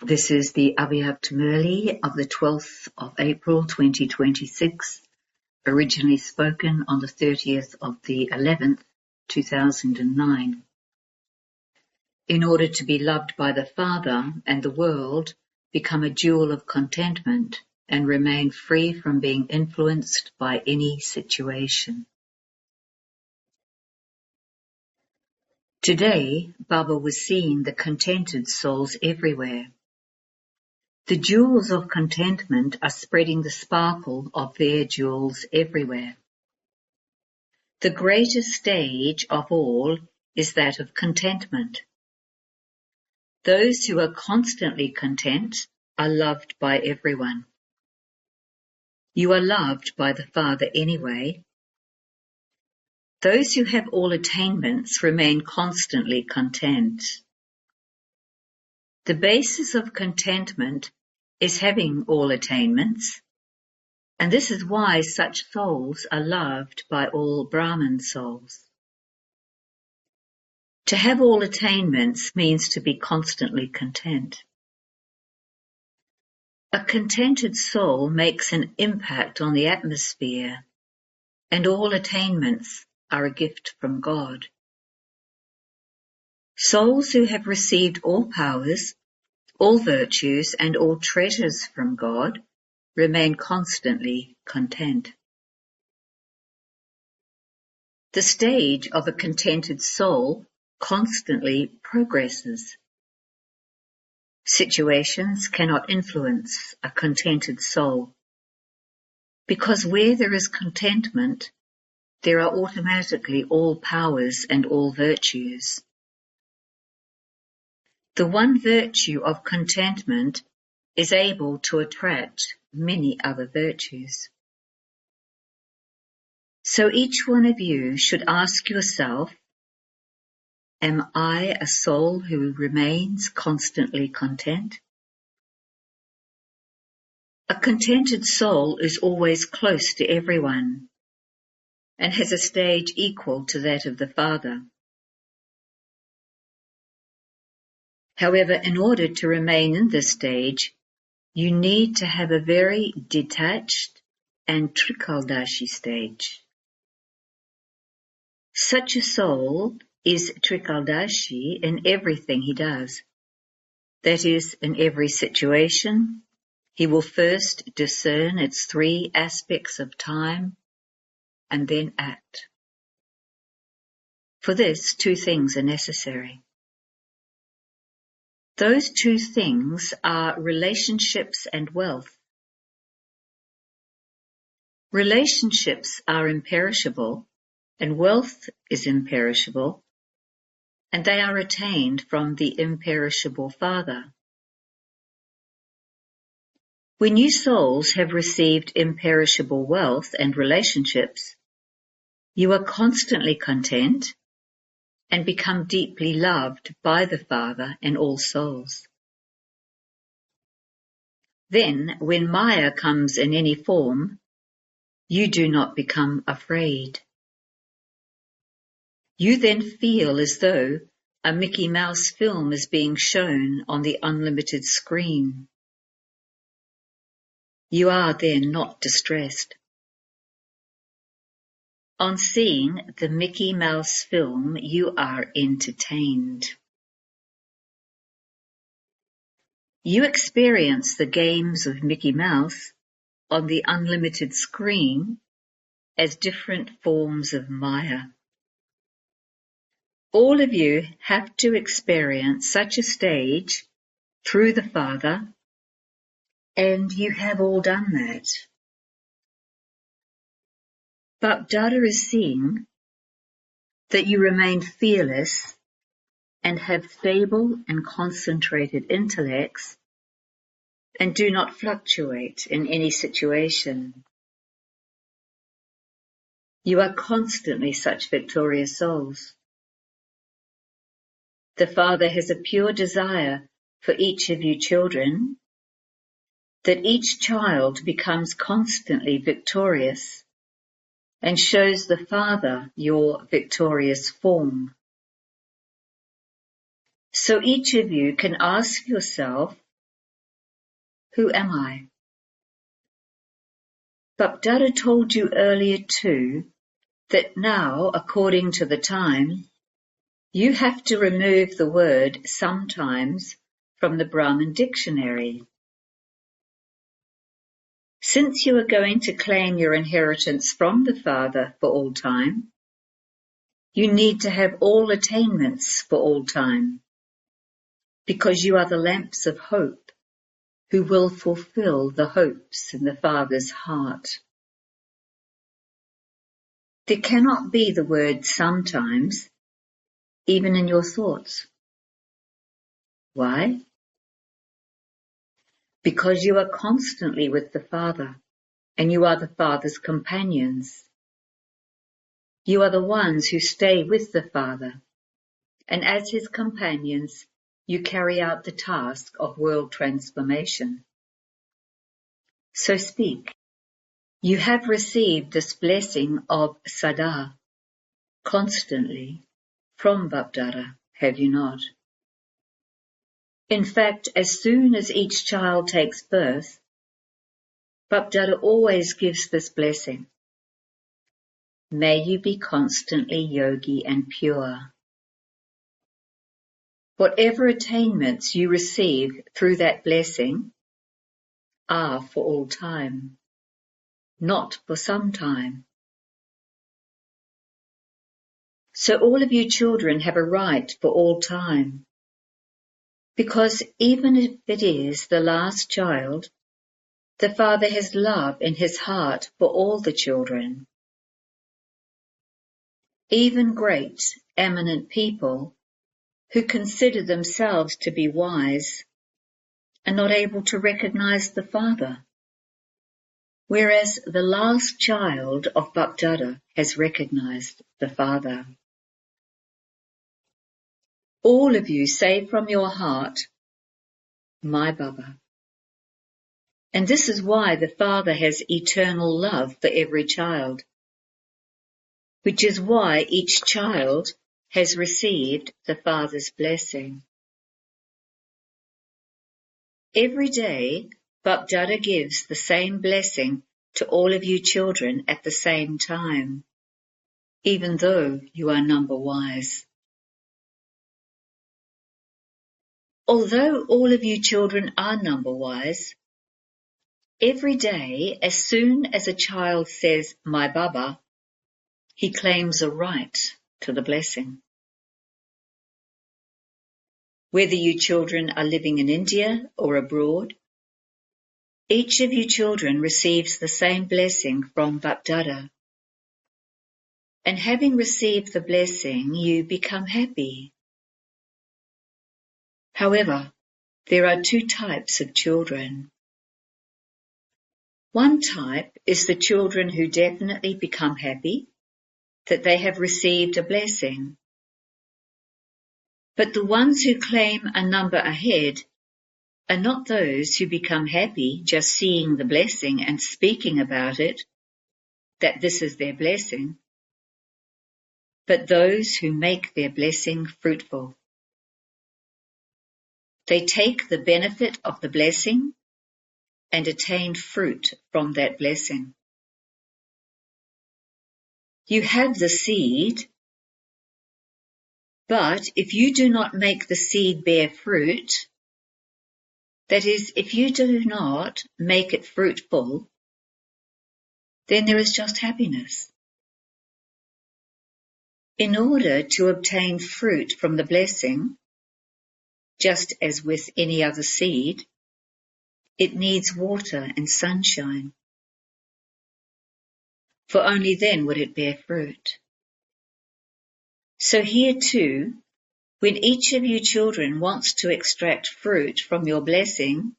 This is the Avyakt Murli of the 12th of April 2026, originally spoken on the 30th of the 11th, 2009. In order to be loved by the Father and the world, become a jewel of contentment and remain free from being influenced by any situation. Today, Baba was seeing the contented souls everywhere. The jewels of contentment are spreading the sparkle of their jewels everywhere. The greatest stage of all is that of contentment. Those who are constantly content are loved by everyone. You are loved by the Father anyway. Those who have all attainments remain constantly content. The basis of contentment is having all attainments, and this is why such souls are loved by all Brahman souls. To have all attainments means to be constantly content. A contented soul makes an impact on the atmosphere, and all attainments are a gift from God. Souls who have received all powers, all virtues, and all treasures from God remain constantly content. The stage of a contented soul constantly progresses. Situations cannot influence a contented soul, because where there is contentment, there are automatically all powers and all virtues. The one virtue of contentment is able to attract many other virtues. So each one of you should ask yourself, am I a soul who remains constantly content? A contented soul is always close to everyone and has a stage equal to that of the Father. However, in order to remain in this stage, you need to have a very detached and Trikaldashi stage. Such a soul is Trikaldashi in everything he does. That is, in every situation, he will first discern its three aspects of time and then act. For this, two things are necessary. Those two things are relationships and wealth. Relationships are imperishable, and wealth is imperishable, and they are attained from the imperishable Father. When you souls have received imperishable wealth and relationships, you are constantly content and become deeply loved by the Father and all souls. Then, when Maya comes in any form, you do not become afraid. You then feel as though a Mickey Mouse film is being shown on the unlimited screen. You are then not distressed. On seeing the Mickey Mouse film, you are entertained. You experience the games of Mickey Mouse on the unlimited screen as different forms of Maya. All of you have to experience such a stage through the Father, and you have all done that. But Dada is seeing that you remain fearless and have stable and concentrated intellects and do not fluctuate in any situation. You are constantly such victorious souls. The Father has a pure desire for each of you children, that each child becomes constantly victorious and shows the Father your victorious form. So each of you can ask yourself Who am I? Bapdada told you earlier too that now, according to the time, you have to remove the word sometimes from the Brahmin dictionary. Since you are going to claim your inheritance from the Father for all time, you need to have all attainments for all time, because you are the lamps of hope who will fulfill the hopes in the Father's heart. There cannot be the word sometimes, even in your thoughts. Why? Because you are constantly with the Father, and you are the Father's companions. You are the ones who stay with the Father, and as his companions, you carry out the task of world transformation. So speak. You have received this blessing of Sada, constantly, from Bapdada, have you not? In fact, as soon as each child takes birth, Bapdada always gives this blessing. May you be constantly yogi and pure. Whatever attainments you receive through that blessing are for all time, not for some time. So all of you children have a right for all time, because even if it is the last child, the Father has love in his heart for all the children. Even great, eminent people who consider themselves to be wise are not able to recognize the Father, whereas the last child of Bapdada has recognized the Father. All of you say from your heart, my Baba. And this is why the Father has eternal love for every child, which is why each child has received the Father's blessing. Every day, Bapdada gives the same blessing to all of you children at the same time, even though you are number wise. Although all of you children are number wise, every day, as soon as a child says, my Baba, he claims a right to the blessing. Whether you children are living in India or abroad, each of you children receives the same blessing from Bapdada. And having received the blessing, you become happy. However, there are two types of children. One type is the children who definitely become happy that they have received a blessing. But the ones who claim a number ahead are not those who become happy just seeing the blessing and speaking about it, that this is their blessing, but those who make their blessing fruitful. They take the benefit of the blessing and attain fruit from that blessing. You have the seed, but if you do not make the seed bear fruit, that is, if you do not make it fruitful, then there is just happiness. In order to obtain fruit from the blessing, just as with any other seed, it needs water and sunshine, for only then would it bear fruit. So here too, when each of you children wants to extract fruit from your blessing,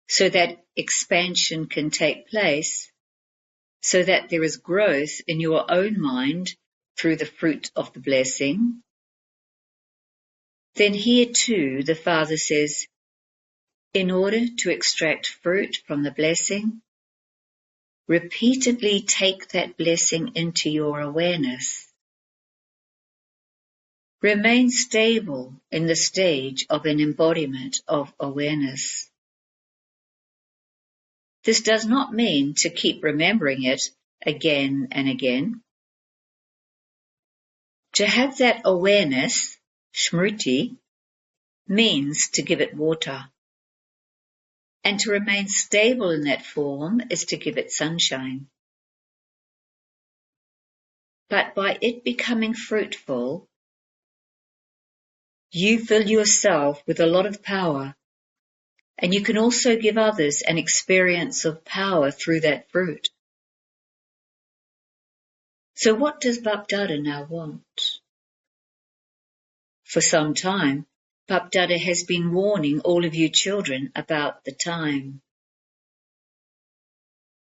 so that expansion can take place, so that there is growth in your own mind through the fruit of the blessing, then here too the Father says, in order to extract fruit from the blessing, repeatedly take that blessing into your awareness. Remain stable in the stage of an embodiment of awareness. This does not mean to keep remembering it again and again. To have that awareness, smriti, means to give it water. And to remain stable in that form is to give it sunshine. But by it becoming fruitful, you fill yourself with a lot of power, and you can also give others an experience of power through that fruit. So what does Bapdada now want? For some time, Bapdada has been warning all of you children about the time.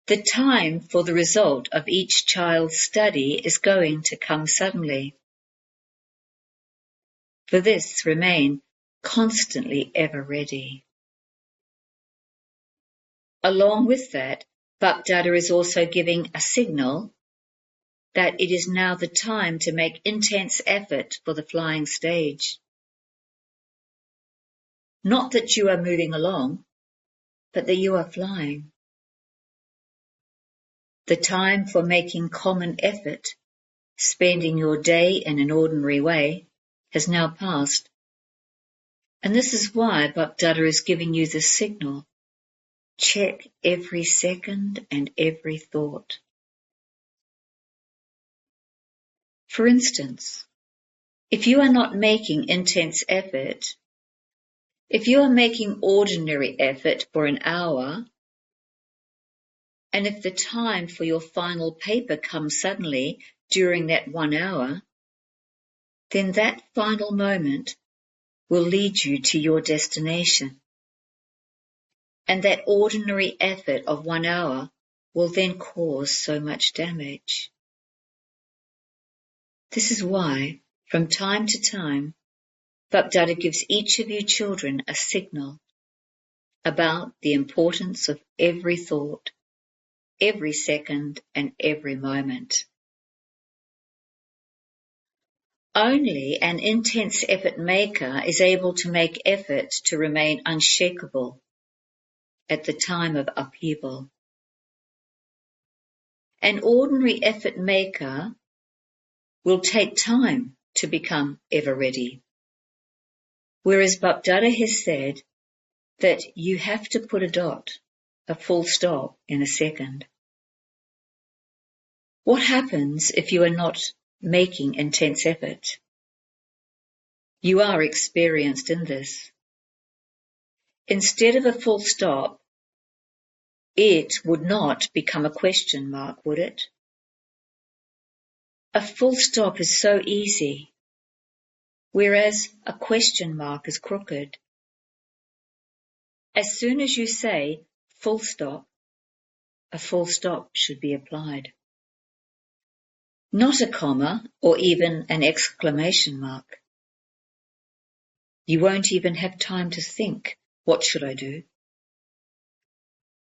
The time for the result of each child's study is going to come suddenly. For this, remain constantly ever ready. Along with that, Bapdada is also giving a signal that it is now the time to make intense effort for the flying stage. Not that you are moving along, but that you are flying. The time for making common effort, spending your day in an ordinary way, has now passed. And this is why Bapdada is giving you this signal. Check every second and every thought. For instance, if you are not making intense effort, if you are making ordinary effort for an hour, and if the time for your final paper comes suddenly during that 1 hour, then that final moment will lead you to your destination. And that ordinary effort of 1 hour will then cause so much damage. This is why, from time to time, Bapdada gives each of you children a signal about the importance of every thought, every second, and every moment. Only an intense effort maker is able to make effort to remain unshakable at the time of upheaval. An ordinary effort maker will take time to become ever ready. Whereas Bapdada has said that you have to put a dot, a full stop, in a second. What happens if you are not making intense effort? You are experienced in this. Instead of a full stop, it would not become a question mark, would it? A full stop is so easy, whereas a question mark is crooked. As soon as you say full stop, a full stop should be applied. Not a comma or even an exclamation mark. You won't even have time to think, what should I do?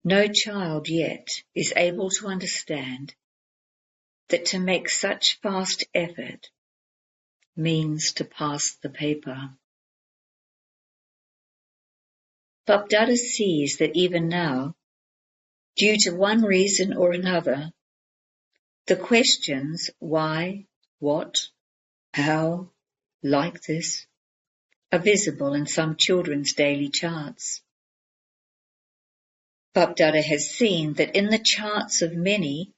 No child yet is able to understand that to make such fast effort means to pass the paper. Bapdada sees that even now, due to one reason or another, the questions why, what, how, like this, are visible in some children's daily charts. Bapdada has seen that in the charts of many,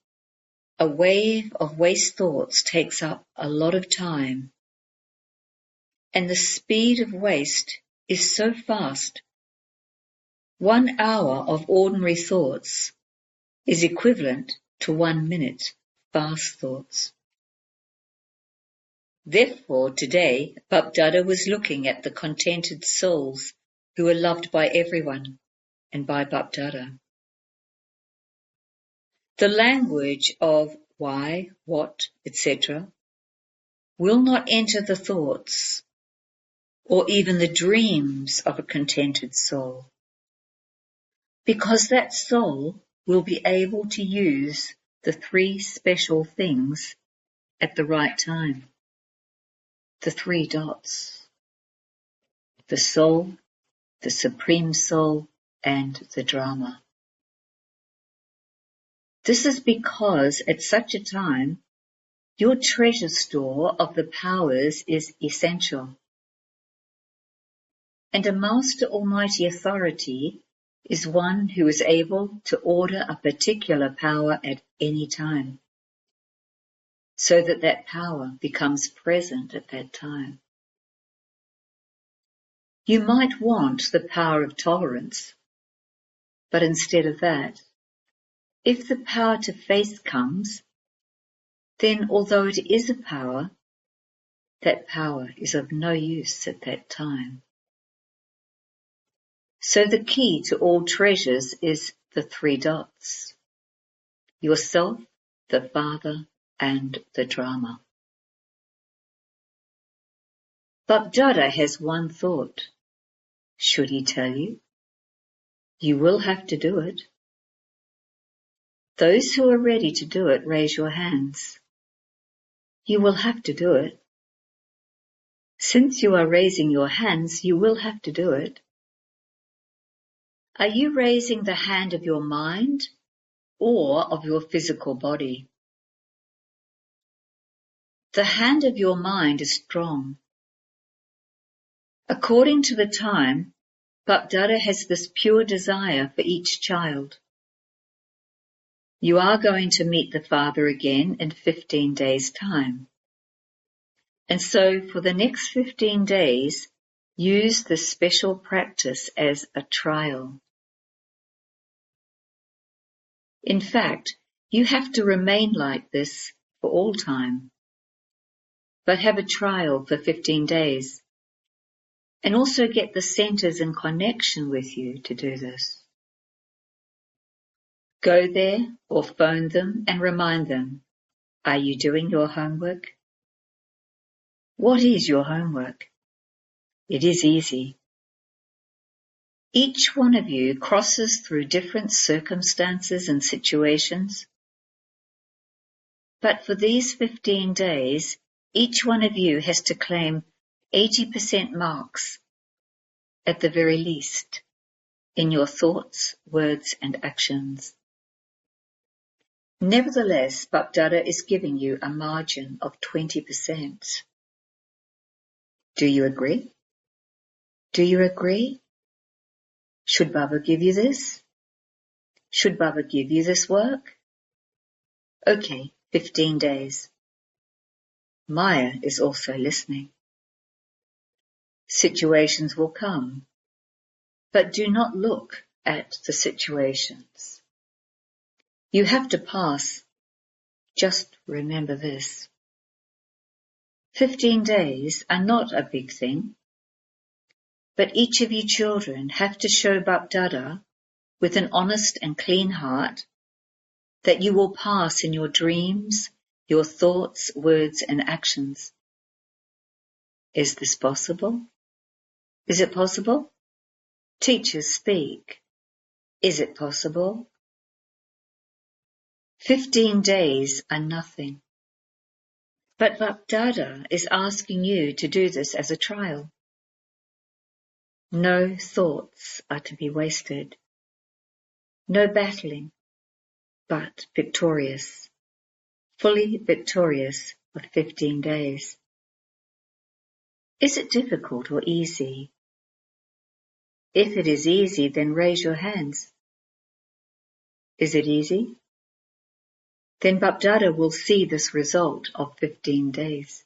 a wave of waste thoughts takes up a lot of time, and the speed of waste is so fast. 1 hour of ordinary thoughts is equivalent to 1 minute fast thoughts. Therefore, today, Bapdada was looking at the contented souls who are loved by everyone and by Bapdada. The language of why, what, etc. will not enter the thoughts or even the dreams of a contented soul, because that soul will be able to use the 3 special things at the right time. The 3 dots. The soul, the supreme soul, and the drama. This is because at such a time, your treasure store of the powers is essential. And a Master Almighty Authority is one who is able to order a particular power at any time, so that that power becomes present at that time. You might want the power of tolerance, but instead of that, if the power to faith comes, then although it is a power, that power is of no use at that time. So the key to all treasures is the 3 dots: yourself, the Father, and the drama. But Dada has one thought. Should he tell you? You will have to do it. Those who are ready to do it, raise your hands. You will have to do it. Since you are raising your hands, you will have to do it. Are you raising the hand of your mind or of your physical body? The hand of your mind is strong. According to the time, Bapdada has this pure desire for each child. You are going to meet the Father again in 15 days' time. And so for the next 15 days, use this special practice as a trial. In fact, you have to remain like this for all time. But have a trial for 15 days. And also get the centers in connection with you to do this. Go there or phone them and remind them, are you doing your homework? What is your homework? It is easy. Each one of you crosses through different circumstances and situations. But for these 15 days, each one of you has to claim 80% marks, at the very least, in your thoughts, words, and actions. Nevertheless, Bapdada is giving you a margin of 20%. Do you agree? Do you agree? Should Baba give you this? Should Baba give you this work? Okay, 15 days. Maya is also listening. Situations will come, but do not look at the situations. You have to pass. Just remember this. 15 days are not a big thing, but each of you children have to show Bapdada with an honest and clean heart that you will pass in your dreams, your thoughts, words, and actions. Is this possible? Is it possible? Teachers speak. Is it possible? 15 days are nothing. But Bapdada is asking you to do this as a trial. No thoughts are to be wasted. No battling, but victorious. Fully victorious for 15 days. Is it difficult or easy? If it is easy, then raise your hands. Is it easy? Then Bapdada will see this result of 15 days.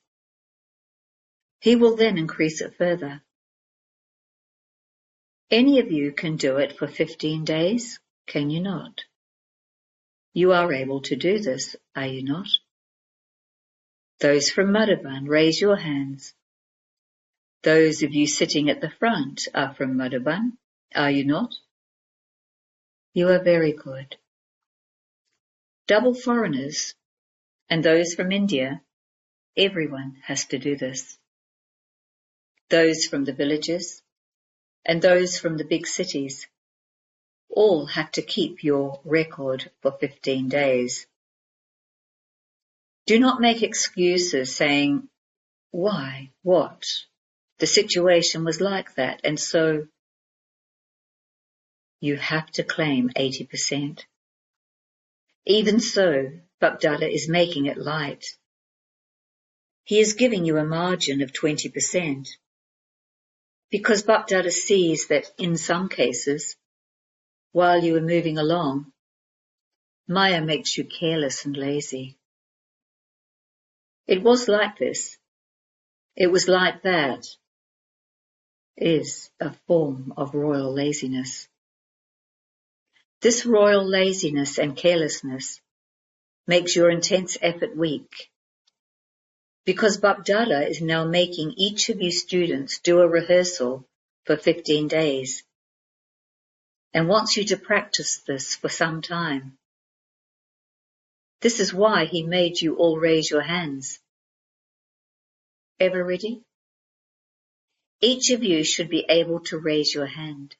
He will then increase it further. Any of you can do it for 15 days, can you not? You are able to do this, are you not? Those from Madhuban, raise your hands. Those of you sitting at the front are from Madhuban, are you not? You are very good. Double foreigners and those from India, everyone has to do this. Those from the villages and those from the big cities all have to keep your record for 15 days. Do not make excuses saying, why, what? The situation was like that, and so you have to claim 80%. Even so, Bapdada is making it light. He is giving you a margin of 20%, because Bapdada sees that in some cases, while you are moving along, Maya makes you careless and lazy. It was like this. It was like that. Is a form of royal laziness. This royal laziness and carelessness makes your intense effort weak, because Bapdada is now making each of you students do a rehearsal for 15 days and wants you to practice this for some time. This is why he made you all raise your hands. Ever ready? Each of you should be able to raise your hand.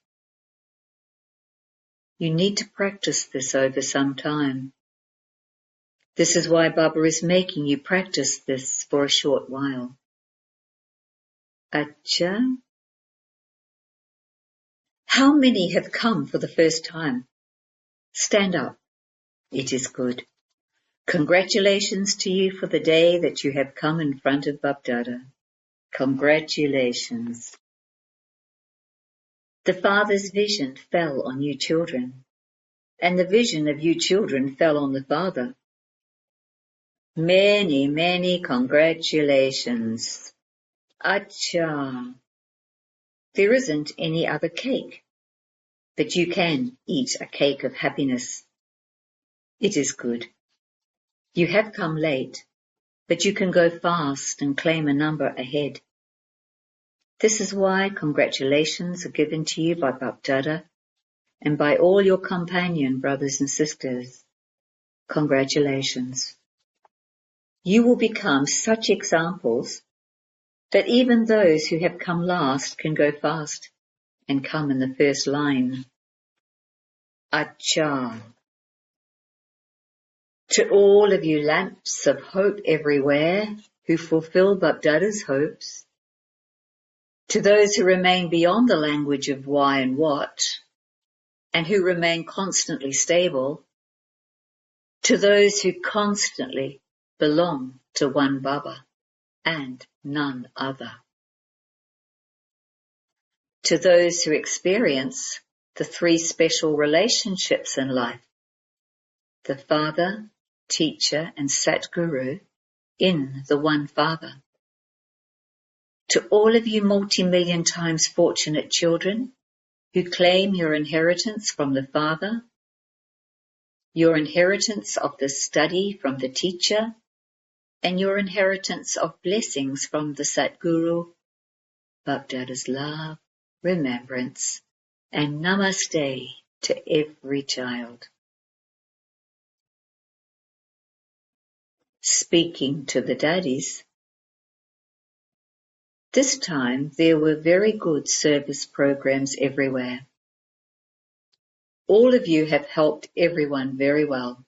You need to practice this over some time. This is why Baba is making you practice this for a short while. Acha? How many have come for the first time? Stand up. It is good. Congratulations to you for the day that you have come in front of Bapdada. Congratulations. The Father's vision fell on you children, and the vision of you children fell on the Father. Many, many congratulations. Acha. There isn't any other cake, but you can eat a cake of happiness. It is good. You have come late, but you can go fast and claim a number ahead. This is why congratulations are given to you by Bapdada and by all your companion brothers and sisters. Congratulations. You will become such examples that even those who have come last can go fast and come in the first line. Acha. To all of you lamps of hope everywhere who fulfill Bapdada's hopes, to those who remain beyond the language of why and what, and who remain constantly stable, to those who constantly belong to one Baba and none other, to those who experience the three special relationships in life, the Father, Teacher and Satguru in the one Father. To all of you multi-million times fortunate children who claim your inheritance from the Father, your inheritance of the study from the Teacher, and your inheritance of blessings from the Satguru, Bapdada's love, remembrance, and namaste to every child. Speaking to the daddies, this time there were very good service programs everywhere. All of you have helped everyone very well.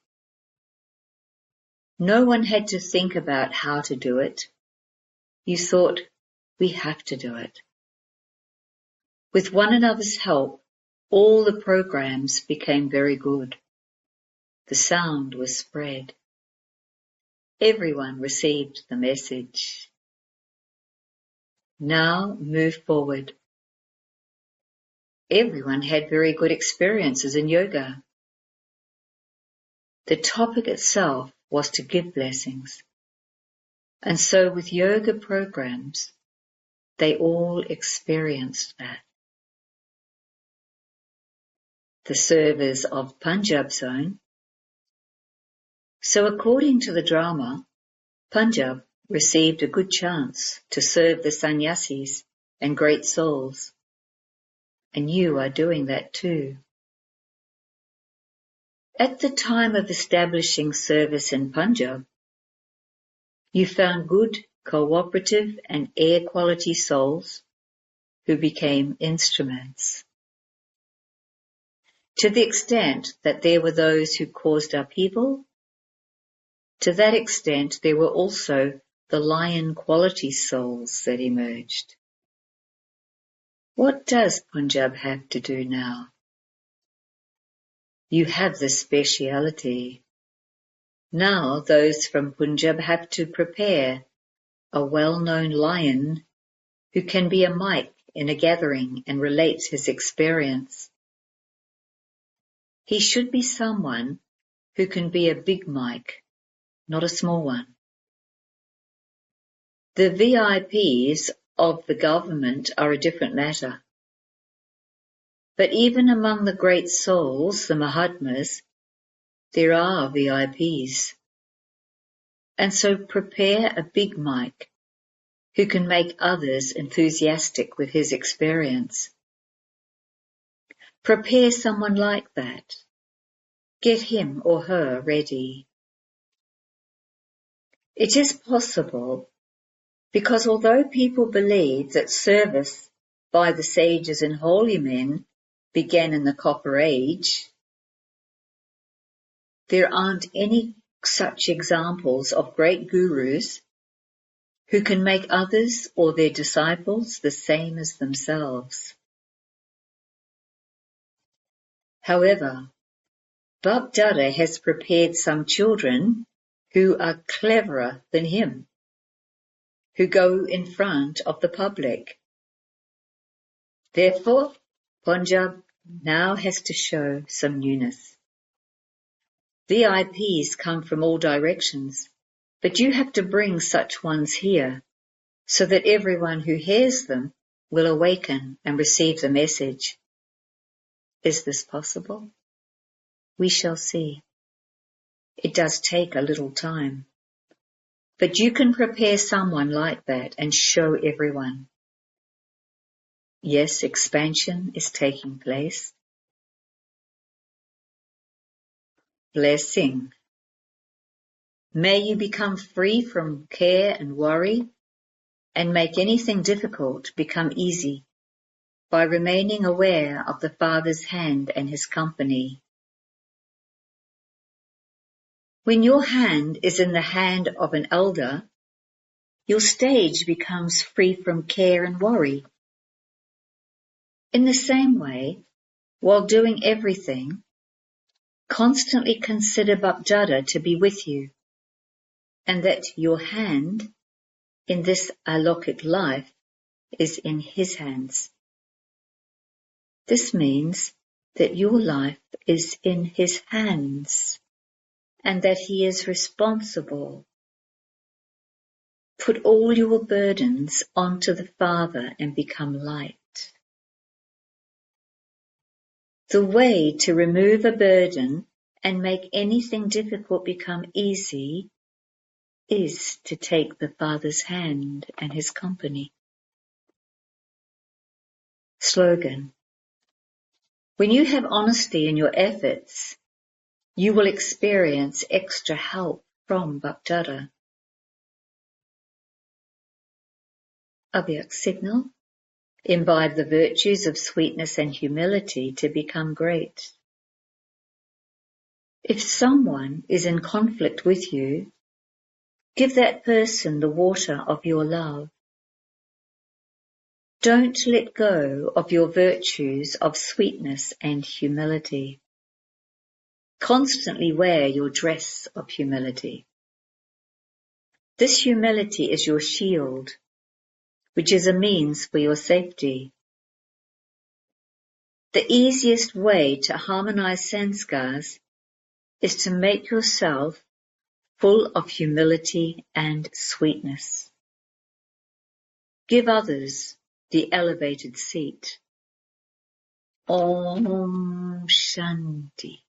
No one had to think about how to do it. You thought, we have to do it. With one another's help, all the programs became very good. The sound was spread. Everyone received the message. Now move forward. Everyone had very good experiences in yoga. The topic itself was to give blessings. And so with yoga programs, they all experienced that. The servers of Punjab zone. So according to the drama, Punjab received a good chance to serve the sannyasis and great souls. And you are doing that too. At the time of establishing service in Punjab, you found good, cooperative and air quality souls who became instruments. To the extent that there were those who caused upheaval, to that extent there were also the lion quality souls that emerged. What does Punjab have to do now? You have the speciality Now those from Punjab have to prepare a well-known lion who can be a mic in a gathering and relates his experience. He should be someone who can be a big mic, not a small one. The VIPs of the government are a different matter. But even among the great souls, the Mahatmas, there are VIPs. And so prepare a big mic who can make others enthusiastic with his experience. Prepare someone like that. Get him or her ready. It is possible because although people believe that service by the sages and holy men began in the Copper Age, there aren't any such examples of great gurus who can make others or their disciples the same as themselves. However, Bab Dada has prepared some children who are cleverer than him, who go in front of the public. Therefore, Punjab now has to show some newness. VIPs come from all directions, but you have to bring such ones here so that everyone who hears them will awaken and receive the message. Is this possible? We shall see. It does take a little time. But you can prepare someone like that and show everyone. Yes, expansion is taking place. Blessing. May you become free from care and worry and make anything difficult become easy by remaining aware of the Father's hand and his company. When your hand is in the hand of an elder, your stage becomes free from care and worry. In the same way, while doing everything, constantly consider Bapdada to be with you, and that your hand in this alokik life is in his hands. This means that your life is in his hands, and that he is responsible. Put all your burdens onto the Father and become light. The way to remove a burden and make anything difficult become easy is to take the Father's hand and his company. Slogan. When you have honesty in your efforts, you will experience extra help from Bapdada. Abhyak signal. Imbibe the virtues of sweetness and humility to become great. If someone is in conflict with you, give that person the water of your love. Don't let go of your virtues of sweetness and humility. Constantly wear your dress of humility. This humility is your shield, which is a means for your safety. The easiest way to harmonize sanskars is to make yourself full of humility and sweetness. Give others the elevated seat. Om Shanti.